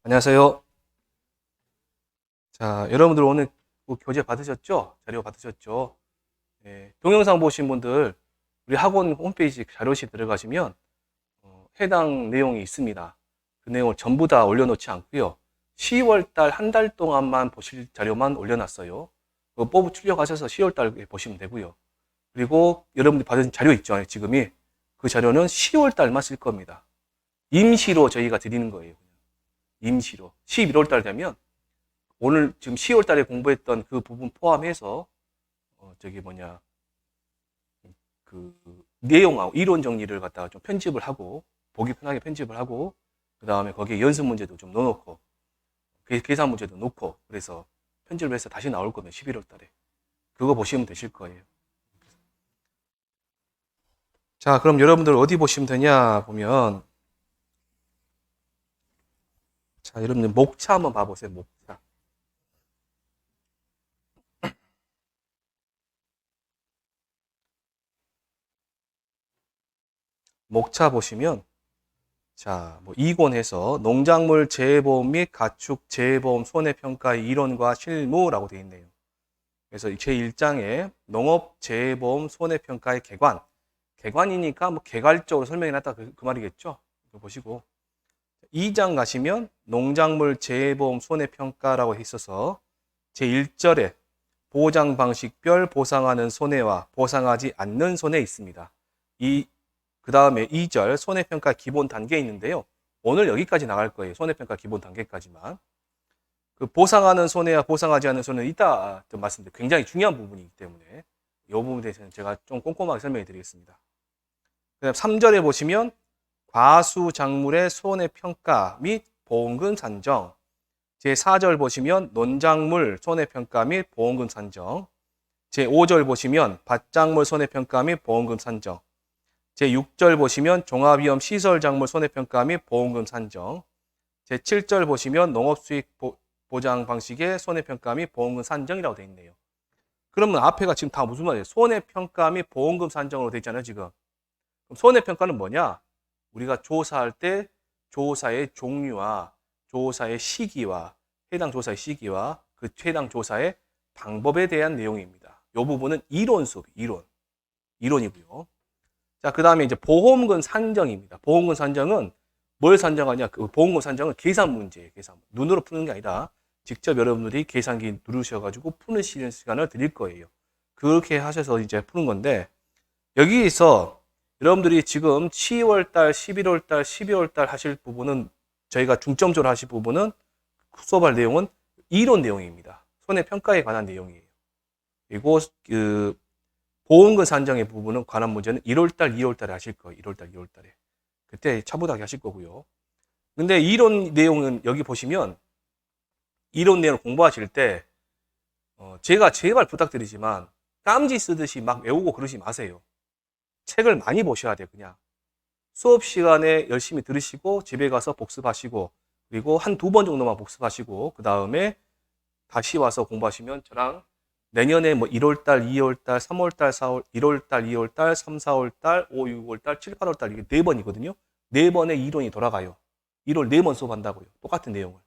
안녕하세요. 자, 여러분들 오늘 교재 받으셨죠? 자료 받으셨죠? 동영상 보신 분들 우리 학원 홈페이지 자료실 들어가시면 해당 내용이 있습니다. 그 내용을 전부 다 올려놓지 않고요. 10월 달 한 달 동안만 보실 자료만 올려놨어요. 그거 뽑아 출력하셔서 10월 달에 보시면 되고요. 그리고 여러분들이 받은 자료 있죠? 지금이 그 자료는 10월 달만 쓸 겁니다. 임시로 저희가 드리는 거예요. 임시로 11월 달 되면 오늘 지금 10월 달에 공부했던 그 부분 포함해서 그 내용하고 이론 정리를 갖다가 좀 편집을 하고 보기 편하게 편집을 하고 그 다음에 거기에 연습 문제도 좀 넣어놓고 계산 문제도 넣고 그래서 편집을 해서 다시 나올 거면 11월 달에 그거 보시면 되실 거예요. 자, 그럼 여러분들 어디 보시면 되냐 보면 자, 여러분들 목차 한번 봐보세요. 목차. 목차 보시면 자, 뭐 2권에서 농작물 재해보험 및 가축 재해보험 손해평가의 이론과 실무라고 되어 있네요. 그래서 제1장에 농업 재해보험 손해평가의 개관. 개관이니까 뭐 개괄적으로 설명해 놨다 그 말이겠죠. 이거 보시고 2장 가시면 농작물 재해보험 손해평가라고 있어서 제1절에 보장 방식별 보상하는 손해와 보상하지 않는 손해 있습니다. 그 다음에 2절 손해평가 기본 단계 있는데요. 오늘 여기까지 나갈 거예요. 손해평가 기본 단계까지만. 그 보상하는 손해와 보상하지 않는 손해는 이따 좀 말씀드릴게요. 굉장히 중요한 부분이기 때문에 이 부분에 대해서는 제가 좀 꼼꼼하게 설명해 드리겠습니다. 그 다음 3절에 보시면 과수작물의 손해평가 및 보험금 산정. 제4절 보시면 논작물 손해평가 및 보험금 산정. 제5절 보시면 밭작물 손해평가 및 보험금 산정. 제6절 보시면 종합위험 시설작물 손해평가 및 보험금 산정. 제7절 보시면 농업수익 보장 방식의 손해평가 및 보험금 산정이라고 되어 있네요. 그러면 앞에가 지금 다 무슨 말이에요? 손해평가 및 보험금 산정으로 되어 있잖아요, 지금. 그럼 손해평가는 뭐냐? 우리가 조사할 때 조사의 종류와 조사의 시기와 해당 조사의 시기와 그 해당 조사의 방법에 대한 내용입니다. 이 부분은 이론 수업, 이론이고요. 자, 그 다음에 이제 보험금 산정입니다. 보험금 산정은 뭘 산정하냐? 그 보험금 산정은 계산 문제예요. 계산. 눈으로 푸는 게 아니라 직접 여러분들이 계산기 누르셔가지고 푸는 시간을 드릴 거예요. 그렇게 하셔서 이제 푸는 건데 여기에서 여러분들이 지금 10월달, 11월달, 12월달 하실 부분은 저희가 중점적으로 하실 부분은 수업할 내용은 이론 내용입니다. 손해평가에 관한 내용이에요. 그리고 그 보험금 산정의 부분은 관한 문제는 1월달, 2월달에 하실 거예요. 1월달, 2월달에. 그때 차분하게 하실 거고요. 근데 이론 내용은 여기 보시면 이론 내용을 공부하실 때 제가 제발 부탁드리지만 깜지 쓰듯이 막 외우고 그러지 마세요. 책을 많이 보셔야 돼요. 그냥 수업 시간에 열심히 들으시고 집에 가서 복습하시고 그리고 한 2번 정도만 복습하시고 그 다음에 다시 와서 공부하시면 저랑 내년에 뭐 1월달, 2월달, 3월달, 4월, 1월달, 2월달, 3, 4월달, 5, 6월달, 7, 8월달 이게 4번이거든요. 4번의 이론이 돌아가요. 1월 4번 수업한다고요. 똑같은 내용을.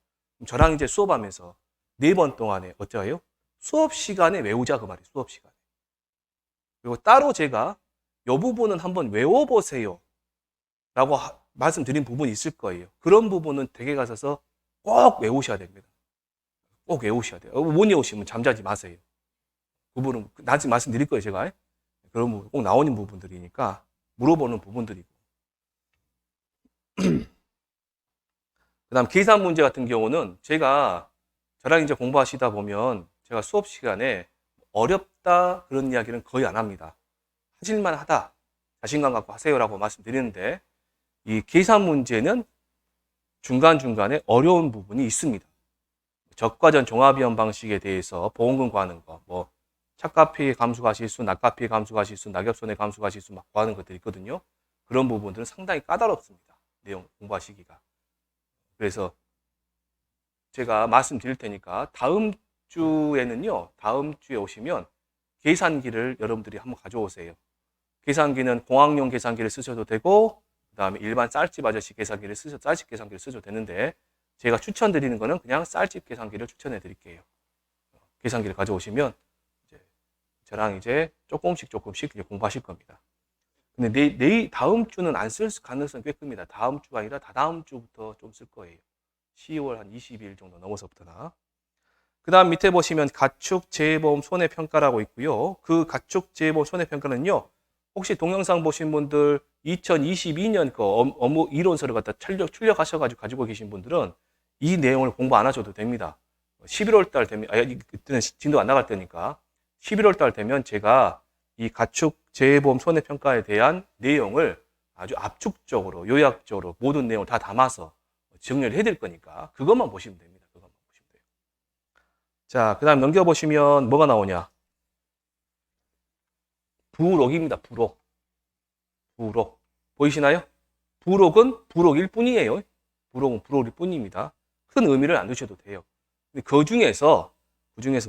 저랑 이제 수업하면서 4번 동안에 어쩌요? 수업 시간에 외우자 그 말이에요. 수업 시간에. 그리고 따로 제가 이 부분은 한번 외워보세요. 라고 말씀드린 부분이 있을 거예요. 그런 부분은 댁에 가셔서 꼭 외우셔야 됩니다. 꼭 외우셔야 돼요. 못 외우시면 잠자지 마세요. 그 부분은 나중에 말씀드릴 거예요, 제가. 그런 부분 꼭 나오는 부분들이니까 물어보는 부분들이고. 그 다음 계산 문제 같은 경우는 제가 저랑 이제 공부하시다 보면 제가 수업 시간에 어렵다 그런 이야기는 거의 안 합니다. 하실만 하다. 자신감 갖고 하세요라고 말씀드리는데 이 계산 문제는 중간중간에 어려운 부분이 있습니다. 적과전 종합위험 방식에 대해서 보험금 구하는 거, 뭐 착가피 감수가실수, 낙가피 감수가실수, 낙엽손해 감수가실수 막 구하는 것들이 있거든요. 그런 부분들은 상당히 까다롭습니다. 내용 공부하시기가. 그래서 제가 말씀드릴 테니까 다음 주에는요. 다음 주에 오시면 계산기를 여러분들이 한번 가져오세요. 계산기는 공학용 계산기를 쓰셔도 되고 그 다음에 일반 쌀집 아저씨 계산기를 쌀집 계산기를 쓰셔도 되는데 제가 추천드리는 거는 그냥 쌀집 계산기를 추천해 드릴게요. 계산기를 가져오시면 이제 저랑 이제 조금씩 공부하실 겁니다. 근데 다음 주는 안 쓸 가능성이 꽤 큽니다. 다음 주가 아니라 다다음 주부터 좀 쓸 거예요. 10월 한 20일 정도 넘어서부터나. 그 다음 밑에 보시면 가축 재해보험 손해평가라고 있고요. 그 가축 재해보험 손해평가는요. 혹시 동영상 보신 분들 2022년 그 업무 이론서를 갖다 출력하셔가지고 가지고 계신 분들은 이 내용을 공부 안 하셔도 됩니다. 11월 달 되면, 그때는 진도 안 나갈 때니까 11월 달 되면 제가 이 가축 재해보험 손해평가에 대한 내용을 아주 압축적으로, 요약적으로 모든 내용을 다 담아서 정리를 해드릴 거니까 그것만 보시면 됩니다. 그것만 보시면 돼요. 자, 그 다음 넘겨보시면 뭐가 나오냐? 부록입니다. 부록. 부록. 보이시나요? 부록은 부록일 뿐이에요. 부록은 부록일 뿐입니다. 큰 의미를 안 두셔도 돼요. 근데 그 중에서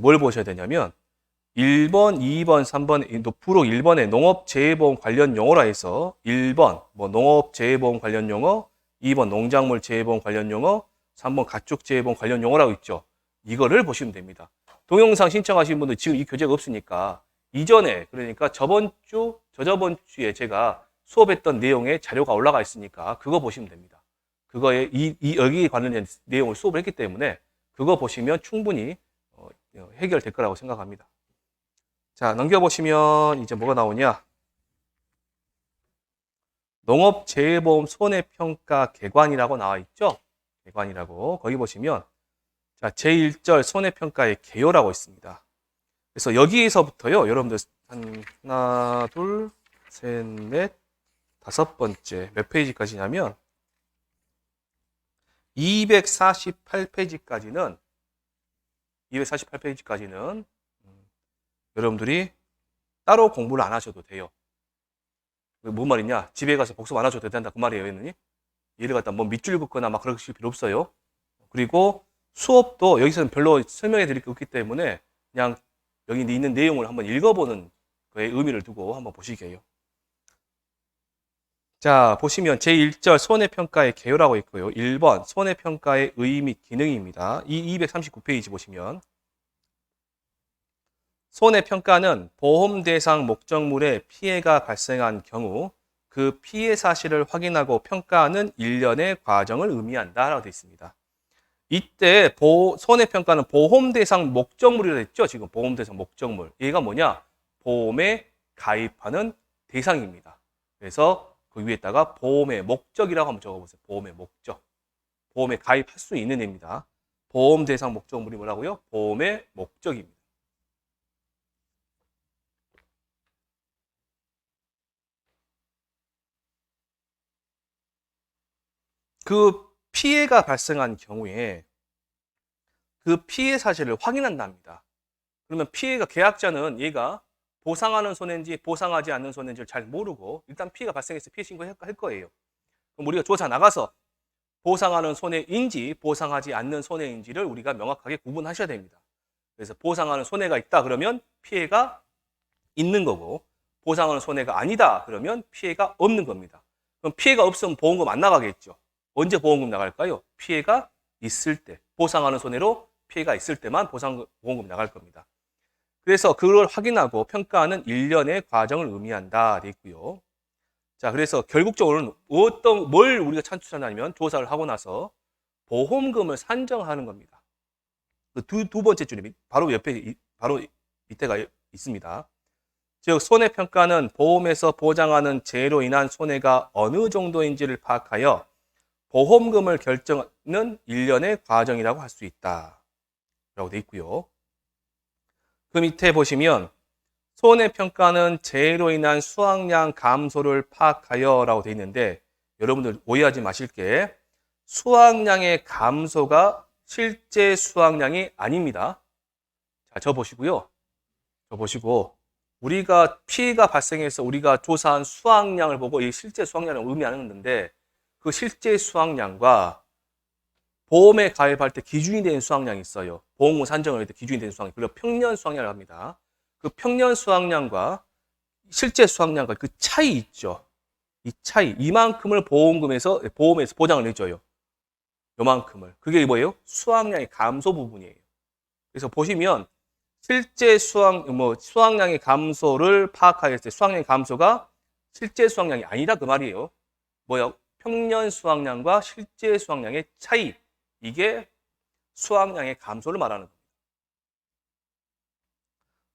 뭘 보셔야 되냐면 1번, 2번, 3번, 부록 1번에 농업재해보험 관련 용어라 해서 1번 뭐 농업재해보험 관련 용어, 2번 농작물 재해보험 관련 용어, 3번 가축재해보험 관련 용어라고 있죠. 이거를 보시면 됩니다. 동영상 신청하신 분들 지금 이 교재가 없으니까 이전에, 그러니까 저번 주, 저저번 주에 제가 수업했던 내용에 자료가 올라가 있으니까 그거 보시면 됩니다. 그거에 여기에 관련된 내용을 수업을 했기 때문에 그거 보시면 충분히 해결될 거라고 생각합니다. 자, 넘겨보시면 이제 뭐가 나오냐? 농업재해보험 손해평가 개관이라고 나와 있죠? 개관이라고. 거기 보시면 자, 제1절 손해평가의 개요라고 있습니다. 그래서 여기에서부터요, 여러분들 하나, 둘, 셋, 넷, 5번째 몇 페이지까지냐면 248페이지까지는 여러분들이 따로 공부를 안 하셔도 돼요. 뭔 말이냐? 집에 가서 복습 안 하셔도 된다. 그 말이에요, 얘는. 얘를 갖다 뭐 밑줄 긋거나 막 그러실 필요 없어요. 그리고 수업도 여기서는 별로 설명해 드릴 게 없기 때문에 그냥 여기 있는 내용을 한번 읽어보는 거에 의미를 두고 한번 보시게요. 자, 보시면 제1절 손해평가의 개요라고 있고요. 1번 손해평가의 의의 및 기능입니다. 이 239페이지 보시면 손해평가는 보험 대상 목적물에 피해가 발생한 경우 그 피해 사실을 확인하고 평가하는 일련의 과정을 의미한다 라고 되어 있습니다. 이때 손해평가는 보험 대상 목적물이라고 했죠. 지금 보험 대상 목적물. 얘가 뭐냐? 보험에 가입하는 대상입니다. 그래서 그 위에다가 보험의 목적이라고 한번 적어보세요. 보험의 목적. 보험에 가입할 수 있는 애입니다. 보험 대상 목적물이 뭐라고요? 보험의 목적입니다. 그 피해가 발생한 경우에 그 피해 사실을 확인한답니다. 그러면 피해가 계약자는 얘가 보상하는 손해인지 보상하지 않는 손해인지를 잘 모르고 일단 피해가 발생해서 피해 신고할 거예요. 그럼 우리가 조사 나가서 보상하는 손해인지 보상하지 않는 손해인지를 우리가 명확하게 구분하셔야 됩니다. 그래서 보상하는 손해가 있다 그러면 피해가 있는 거고 보상하는 손해가 아니다 그러면 피해가 없는 겁니다. 그럼 피해가 없으면 보험금 안 나가겠죠. 언제 보험금 나갈까요? 피해가 있을 때, 보상하는 손해로 피해가 있을 때만 보험금 나갈 겁니다. 그래서 그걸 확인하고 평가하는 일련의 과정을 의미한다 돼 있고요. 자, 그래서 결국적으로는 뭘 우리가 찾냐면 조사를 하고 나서 보험금을 산정하는 겁니다. 그 두 번째 줄이 바로 옆에 바로 밑에가 있습니다. 즉 손해평가는 보험에서 보장하는 재해로 인한 손해가 어느 정도인지를 파악하여 보험금을 결정하는 일련의 과정이라고 할 수 있다 라고 되어 있고요. 그 밑에 보시면 손해평가는 재해로 인한 수확량 감소를 파악하여 라고 되어 있는데 여러분들 오해하지 마실 게 수확량의 감소가 실제 수확량이 아닙니다. 자, 저 보시고요. 저 보시고 우리가 피해가 발생해서 우리가 조사한 수확량을 보고 이 실제 수확량을 의미하는 건데 그 실제 수확량과 보험에 가입할 때 기준이 되는 수확량이 있어요. 보험금 산정을 할 때 기준이 되는 수확량. 그리고 평년 수확량을 합니다. 그 평년 수확량과 실제 수확량과 그 차이 있죠. 이 차이, 이만큼을 보험에서 보장을 해줘요. 요만큼을. 그게 뭐예요? 수확량의 감소 부분이에요. 그래서 보시면 실제 수확량의 감소를 파악하였을 때 수확량의 감소가 실제 수확량이 아니다 그 말이에요. 뭐야? 평년 수확량과 실제 수확량의 차이. 이게 수확량의 감소를 말하는 겁니다.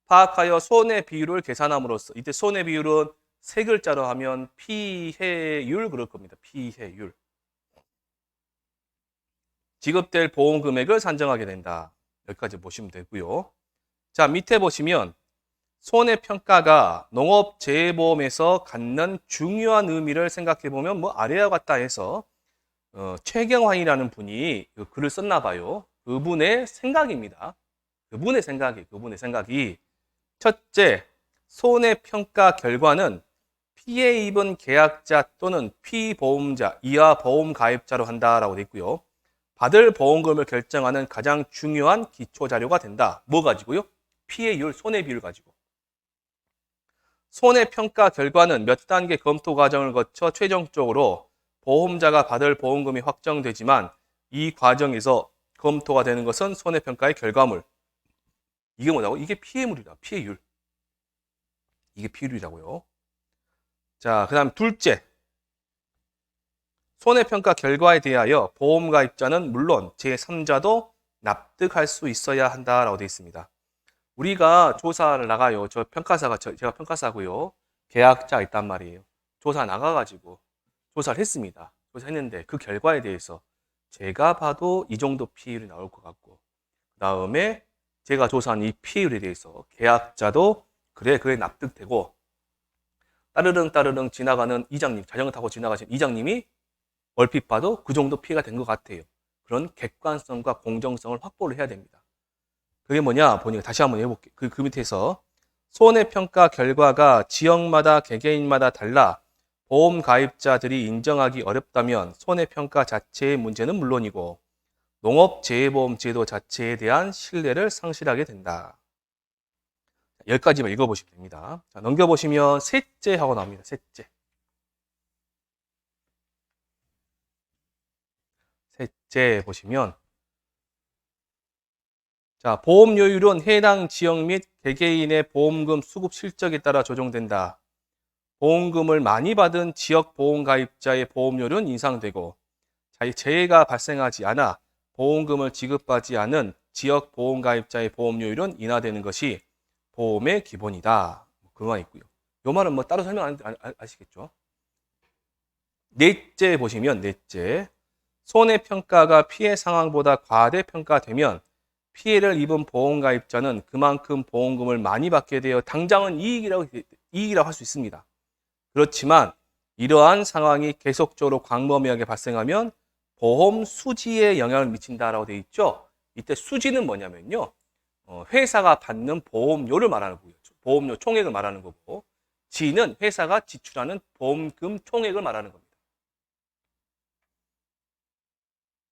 파악하여 손해 비율을 계산함으로써 이때 손해 비율은 세 글자로 하면 피해율 그럴 겁니다. 피해율. 지급될 보험 금액을 산정하게 된다. 여기까지 보시면 되고요. 자, 밑에 보시면 손해평가가 농업재해보험에서 갖는 중요한 의미를 생각해 보면 뭐 아래와 같다 해서 최경환이라는 분이 그 글을 썼나 봐요. 그분의 생각입니다. 그분의 생각이 첫째, 손해평가 결과는 피해 입은 계약자 또는 피보험자, 이하 보험 가입자로 한다라고 되어 있고요. 받을 보험금을 결정하는 가장 중요한 기초 자료가 된다. 뭐 가지고요? 피해율, 손해비율 가지고. 손해평가 결과는 몇 단계 검토 과정을 거쳐 최종적으로 보험자가 받을 보험금이 확정되지만 이 과정에서 검토가 되는 것은 손해평가의 결과물. 이게 뭐라고? 이게 피해물이다. 피해율. 이게 피해율이라고요. 자, 그 다음 둘째. 손해평가 결과에 대하여 보험가입자는 물론 제3자도 납득할 수 있어야 한다라고 되어 있습니다. 우리가 조사를 나가요. 제가 평가사고요. 계약자 있단 말이에요. 조사 나가가지고 조사를 했습니다. 조사했는데 그 결과에 대해서 제가 봐도 이 정도 피해율이 나올 것 같고 그 다음에 제가 조사한 이 피해율에 대해서 계약자도 그래 납득되고 따르릉 지나가는 이장님, 자전거 타고 지나가신 이장님이 얼핏 봐도 그 정도 피해가 된 것 같아요. 그런 객관성과 공정성을 확보를 해야 됩니다. 그게 뭐냐 보니까 다시 한번 해볼게요. 그 밑에서 손해평가 결과가 지역마다 개개인마다 달라 보험 가입자들이 인정하기 어렵다면 손해평가 자체의 문제는 물론이고 농업재해보험 제도 자체에 대한 신뢰를 상실하게 된다. 여기까지만 읽어보시면 됩니다. 자, 넘겨보시면 셋째 하고 나옵니다. 셋째 보시면 자, 보험료율은 해당 지역 및 개개인의 보험금 수급 실적에 따라 조정된다. 보험금을 많이 받은 지역 보험 가입자의 보험료는 인상되고 재해가 발생하지 않아 보험금을 지급받지 않은 지역 보험 가입자의 보험료율은 인하되는 것이 보험의 기본이다. 그만 있고요. 요 말은 뭐 따로 설명 안 아시겠죠? 넷째 보시면 넷째. 손해평가가 피해 상황보다 과대평가되면 피해를 입은 보험가입자는 그만큼 보험금을 많이 받게 되어 당장은 이익이라고 할 수 있습니다. 그렇지만 이러한 상황이 계속적으로 광범위하게 발생하면 보험 수지에 영향을 미친다라고 되어 있죠. 이때 수지는 뭐냐면요. 회사가 받는 보험료를 말하는 거고요. 보험료 총액을 말하는 거고 지는 회사가 지출하는 보험금 총액을 말하는 겁니다.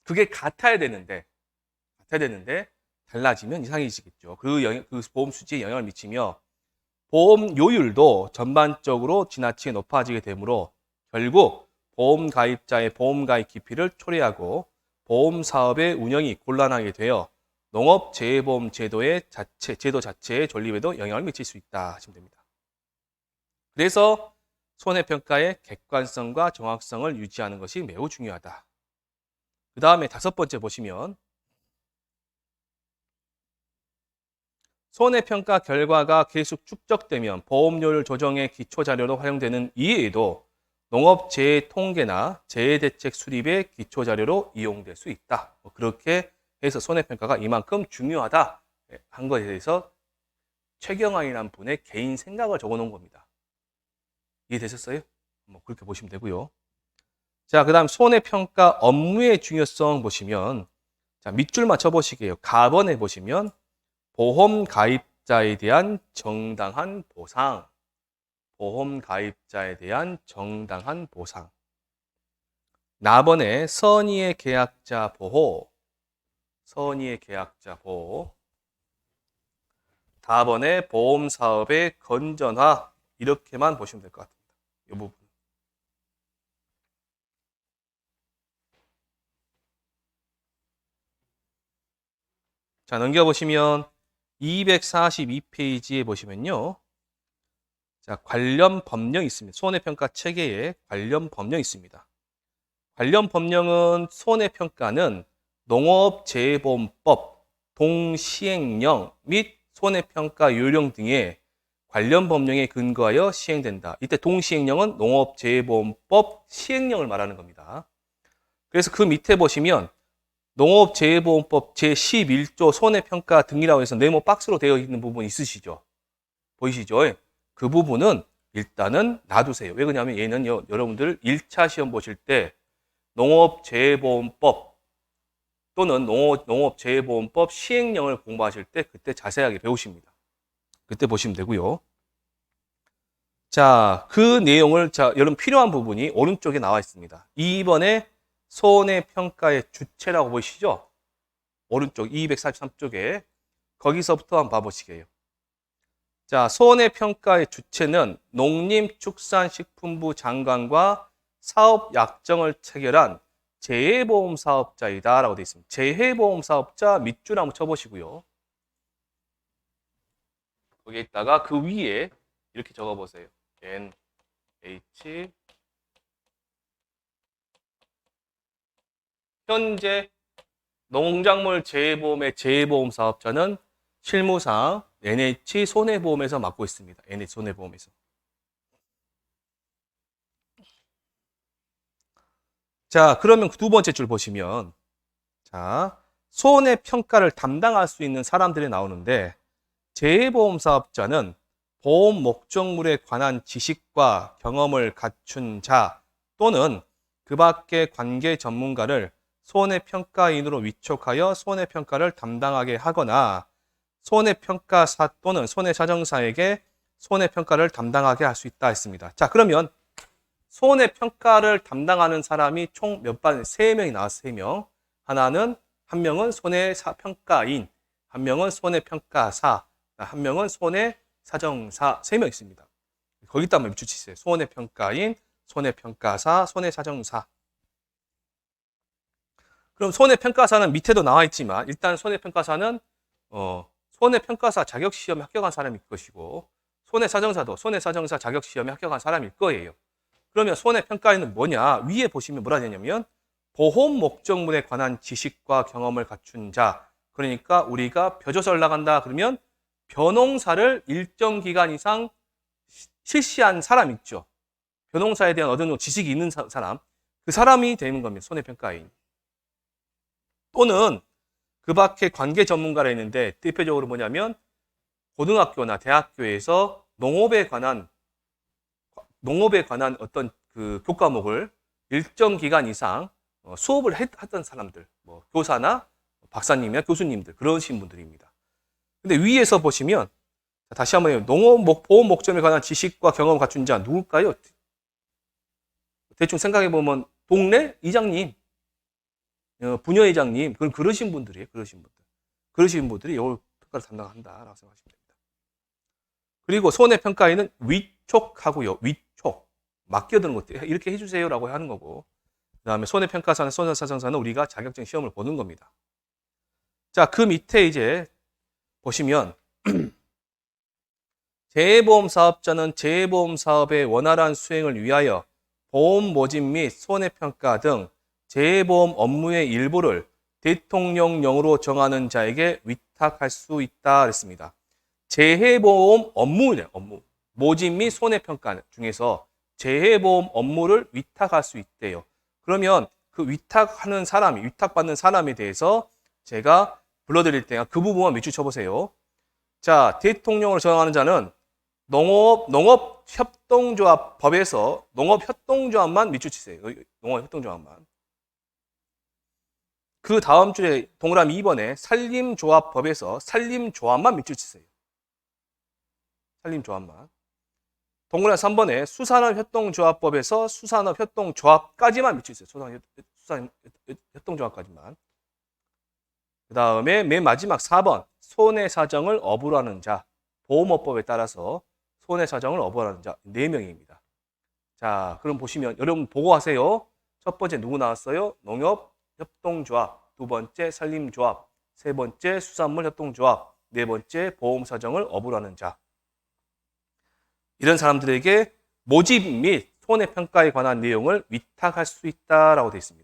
그게 같아야 되는데 달라지면 이상해지겠죠. 그 보험 수지에 영향을 미치며 보험료율도 전반적으로 지나치게 높아지게 되므로 결국 보험 가입자의 보험 가입 기피를 초래하고 보험 사업의 운영이 곤란하게 되어 농업재해보험 제도 자체의 존립에도 영향을 미칠 수 있다 하시면 됩니다. 그래서 손해평가의 객관성과 정확성을 유지하는 것이 매우 중요하다. 그 다음에 다섯 번째 보시면 손해평가 결과가 계속 축적되면 보험료율 조정의 기초자료로 활용되는 이외에도 농업재해 통계나 재해대책 수립의 기초자료로 이용될 수 있다. 그렇게 해서 손해평가가 이만큼 중요하다 한 것에 대해서 최경환이라는 분의 개인 생각을 적어놓은 겁니다. 이해되셨어요? 그렇게 보시면 되고요. 자, 그 다음 손해평가 업무의 중요성 보시면 자, 밑줄 맞춰보시게요. 가번에 보시면 보험 가입자에 대한 정당한 보상. 보험 가입자에 대한 정당한 보상. 나번에 선의의 계약자 보호. 선의의 계약자 보호. 다번에 보험 사업의 건전화. 이렇게만 보시면 될 것 같습니다. 이 부분. 자, 넘겨보시면 242페이지에 보시면요. 자, 관련 법령이 있습니다. 손해평가 체계에 관련 법령이 있습니다. 관련 법령은 손해평가는 농업재해보험법, 동시행령 및 손해평가 요령 등의 관련 법령에 근거하여 시행된다. 이때 동시행령은 농업재해보험법 시행령을 말하는 겁니다. 그래서 그 밑에 보시면 농업재해보험법 제11조 손해평가 등이라고 해서 네모 박스로 되어 있는 부분 있으시죠? 보이시죠? 그 부분은 일단은 놔두세요. 왜 그러냐면 얘는 여러분들 1차 시험 보실 때 농업재해보험법 또는 농업재해보험법 시행령을 공부하실 때 그때 자세하게 배우십니다. 그때 보시면 되고요. 자, 그 내용을 여러분 필요한 부분이 오른쪽에 나와 있습니다. 2번에 손해평가의 주체라고 보이시죠? 오른쪽 243쪽에 거기서부터 한번 봐보시게요. 자, 손해평가의 주체는 농림축산식품부 장관과 사업 약정을 체결한 재해보험 사업자이다 라고 되어 있습니다. 재해보험 사업자 밑줄 한번 쳐보시고요. 거기에다가 그 위에 이렇게 적어보세요. NH 현재 농작물 재해보험의 재해보험 사업자는 실무상 NH 손해보험에서 맡고 있습니다. NH 손해보험에서. 자, 그러면 두 번째 줄 보시면, 자, 손해평가를 담당할 수 있는 사람들이 나오는데, 재해보험 사업자는 보험 목적물에 관한 지식과 경험을 갖춘 자 또는 그 밖의 관계 전문가를 손해평가인으로 위촉하여 손해평가를 담당하게 하거나 손해평가사 또는 손해사정사에게 손해평가를 담당하게 할 수 있다 했습니다. 자, 그러면 손해평가를 담당하는 사람이 총 몇 반? 3명이 나왔어요. 3명. 한 명은 손해평가인, 한 명은 손해평가사, 한 명은 손해사정사. 3명 있습니다. 거기다 한번 밑줄치세요. 손해평가인, 손해평가사, 손해사정사. 그럼 손해평가사는 밑에도 나와 있지만 일단 손해평가사는 손해평가사 자격시험에 합격한 사람일 것이고 손해사정사도 손해사정사 자격시험에 합격한 사람일 거예요. 그러면 손해평가인은 뭐냐? 위에 보시면 뭐라 되냐면 보험 목적물에 관한 지식과 경험을 갖춘 자. 그러니까 우리가 벼조서를 나간다 그러면 벼농사를 일정 기간 이상 실시한 사람 있죠. 벼농사에 대한 어느 정도 지식이 있는 사람. 그 사람이 되는 겁니다. 손해평가인. 또는 그 밖에 관계 전문가라 했는데 대표적으로 뭐냐면 고등학교나 대학교에서 농업에 관한 어떤 그 교과목을 일정 기간 이상 수업을 했던 사람들, 뭐 교사나 박사님이나 교수님들 그러신 분들입니다. 근데 위에서 보시면 다시 한번 보험 목적에 관한 지식과 경험을 갖춘 자 누굴까요? 대충 생각해 보면 동네 이장님, 부녀회장님 그러신 분들이에요. 그러신 분들이 이걸 평가를 담당한다라고 생각하시면 됩니다. 그리고 손해평가인은 위촉하고요. 위촉. 맡겨두는 것들 이렇게 해주세요라고 하는 거고 그 다음에 손해평가사는 손해사정사는 우리가 자격증 시험을 보는 겁니다. 자, 그 밑에 이제 보시면 재해보험 사업자는 재해보험 사업의 원활한 수행을 위하여 보험 모집 및 손해평가 등 재해보험 업무의 일부를 대통령령으로 정하는 자에게 위탁할 수 있다 그랬습니다. 재해보험 업무네, 업무. 모집 및 손해평가 중에서 재해보험 업무를 위탁할 수 있대요. 그러면 그 위탁받는 사람에 대해서 제가 불러드릴 때 그 부분만 밑줄 쳐보세요. 자, 대통령으로 정하는 자는 농업협동조합법에서 농업협동조합만 밑줄 치세요. 농업협동조합만. 그 다음 줄에 동그라미 2번에 산림조합법에서 산림조합만 밑줄 치세요. 산림조합만. 동그라미 3번에 수산업협동조합법에서 수산업협동조합까지만 밑줄 치세요. 수산협동조합까지만. 그 다음에 맨 마지막 4번 손해사정을 어불하는 자. 보험업법에 따라서 손해사정을 어불하는 자 4명입니다. 자, 그럼 보시면 여러분 보고 하세요. 첫 번째 누구 나왔어요? 농협협동조합. 두 번째 산림조합. 세 번째 수산물 협동조합, 네 번째 보험 사정을 업으로 하는 자. 이런 사람들에게 모집 및 손해평가에 관한 내용을 위탁할 수 있다라고 되어 있습니다.